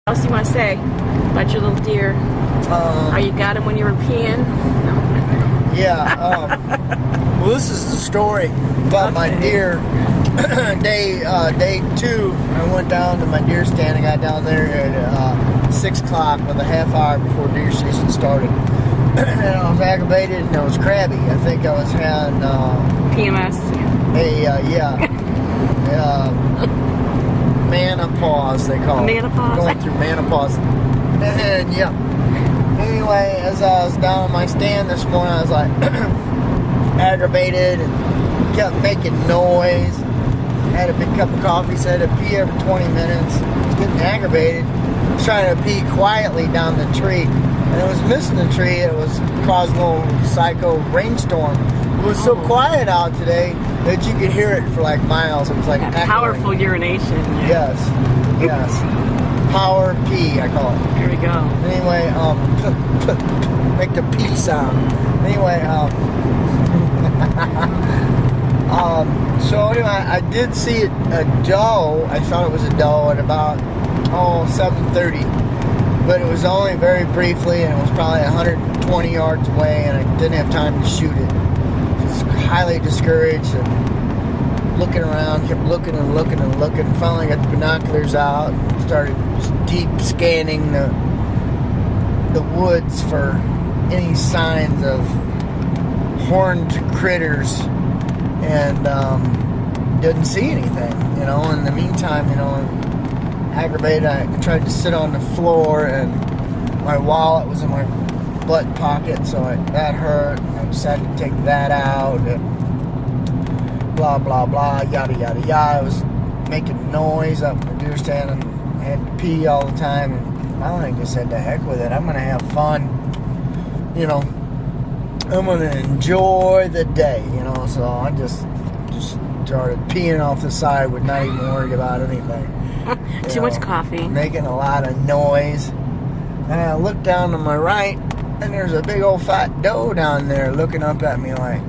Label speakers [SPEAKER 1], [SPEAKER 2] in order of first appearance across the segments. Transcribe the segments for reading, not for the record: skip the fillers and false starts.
[SPEAKER 1] What else do you want to say about your little deer? How you got him when you were peeing? No.
[SPEAKER 2] Yeah. Well, this is the story about my deer. Day 2, I went down to my deer stand. I got down there at 6 o'clock with a half hour before deer season started. And I was aggravated and I was crabby. I think I was having
[SPEAKER 1] PMS.
[SPEAKER 2] Menopause, they call it.
[SPEAKER 1] Menopause?
[SPEAKER 2] Going through menopause. And yeah. Anyway, as I was down on my stand this morning, I was like aggravated and kept making noise. Had a big cup of coffee, said I'd pee every 20 minutes. I was getting aggravated. I was trying to pee quietly down the tree. And it was missing the tree. It was causing a little psycho rainstorm. It was so quiet out today that you could hear it for like miles. It was like
[SPEAKER 1] powerful urination.
[SPEAKER 2] Yes. Power pee, I call it.
[SPEAKER 1] Here we go.
[SPEAKER 2] Anyway, make the pee sound. Anyway, so anyway, I did see a doe. I thought it was a doe at about 7:30, but it was only very briefly, and it was probably 120 yards away, and I didn't have time to shoot it. Just highly discouraged and looking around, kept looking and looking and looking. Finally got the binoculars out and started just deep scanning the woods for any signs of horned critters, and didn't see anything. In the meantime, aggravated, I tried to sit on the floor, and my wallet was in my butt pocket, so that hurt. I decided to take that out, and blah blah blah, yada yada yada. I was making noise up in the deer stand, and I had to pee all the time, and finally just said, to heck with it, I'm gonna have fun, I'm gonna enjoy the day, so I just started peeing off the side, with not even worried about anything.
[SPEAKER 1] Too much coffee.
[SPEAKER 2] Making a lot of noise. And I looked down to my right, and there's a big old fat doe down there looking up at me like,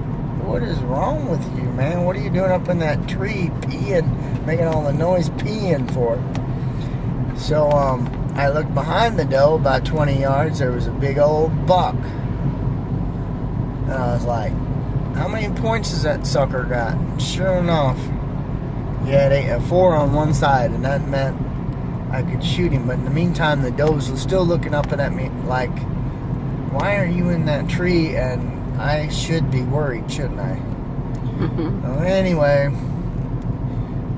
[SPEAKER 2] what is wrong with you, man? What are you doing up in that tree peeing, making all the noise peeing for? So I looked behind the doe about 20 yards. There was a big old buck. And I was like, how many points has that sucker got? And sure enough, he had 4 on one side, and that meant I could shoot him. But in the meantime, the does was still looking up at me like, why are you in that tree? And I should be worried, shouldn't I? So anyway,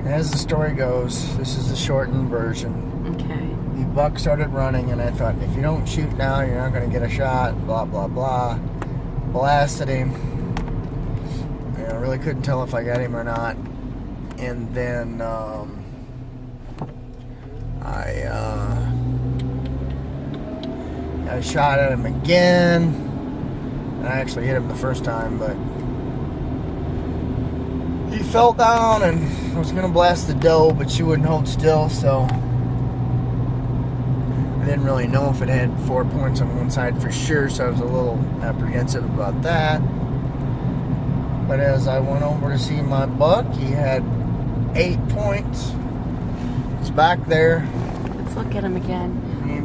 [SPEAKER 2] as the story goes, this is the shortened version.
[SPEAKER 1] Okay.
[SPEAKER 2] The buck started running, and I thought, if you don't shoot now, you're not going to get a shot, blah, blah, blah. Blasted him. I really couldn't tell if I got him or not. And then I shot at him again. And I actually hit him the first time, but he fell down, and I was going to blast the doe, but she wouldn't hold still, so I didn't really know if it had 4 points on one side for sure, so I was a little apprehensive about that. But as I went over to see my buck, he had 8 points. It's back there.
[SPEAKER 1] Let's look at him again.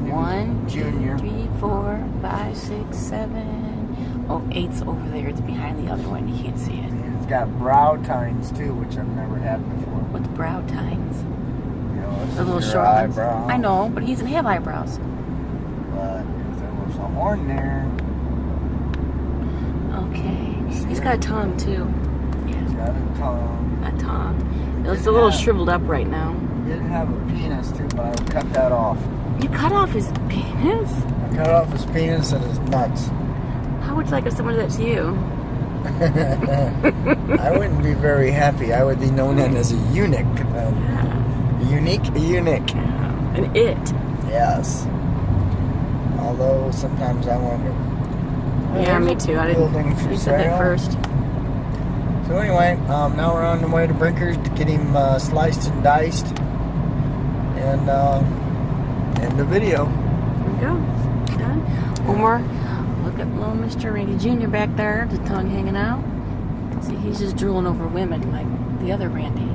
[SPEAKER 1] 1, 2, 3, 4, 5, 6, 7. Oh, 8's over there. It's behind the other one. You can't see it.
[SPEAKER 2] It's got brow tines too, which I've never had before.
[SPEAKER 1] What's brow tines?
[SPEAKER 2] It's
[SPEAKER 1] The little
[SPEAKER 2] your
[SPEAKER 1] short ones.
[SPEAKER 2] eyebrow.
[SPEAKER 1] I know, but he doesn't have eyebrows.
[SPEAKER 2] But if there was a horn there.
[SPEAKER 1] Okay. He's got a tongue too. Yeah.
[SPEAKER 2] He's got a tongue.
[SPEAKER 1] A tongue. It's a little shriveled up right now.
[SPEAKER 2] He did have a penis too, but I cut that off.
[SPEAKER 1] You cut off his penis?
[SPEAKER 2] I cut off his penis and his nuts.
[SPEAKER 1] How would you like if someone did that to you?
[SPEAKER 2] I wouldn't be very happy. I would be known as a eunuch.
[SPEAKER 1] Yeah.
[SPEAKER 2] A eunuch.
[SPEAKER 1] Yeah. An it.
[SPEAKER 2] Yes. Although sometimes I wonder.
[SPEAKER 1] Yeah, me too. I didn't. You said that first.
[SPEAKER 2] So anyway, now we're on the way to Brinker's to get him sliced and diced. And end the video.
[SPEAKER 1] There we go. Done. One more. Look at little Mr. Randy Jr. back there, the tongue hanging out. See, he's just drooling over women like the other Randy.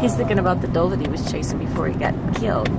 [SPEAKER 1] He's thinking about the doe that he was chasing before he got killed.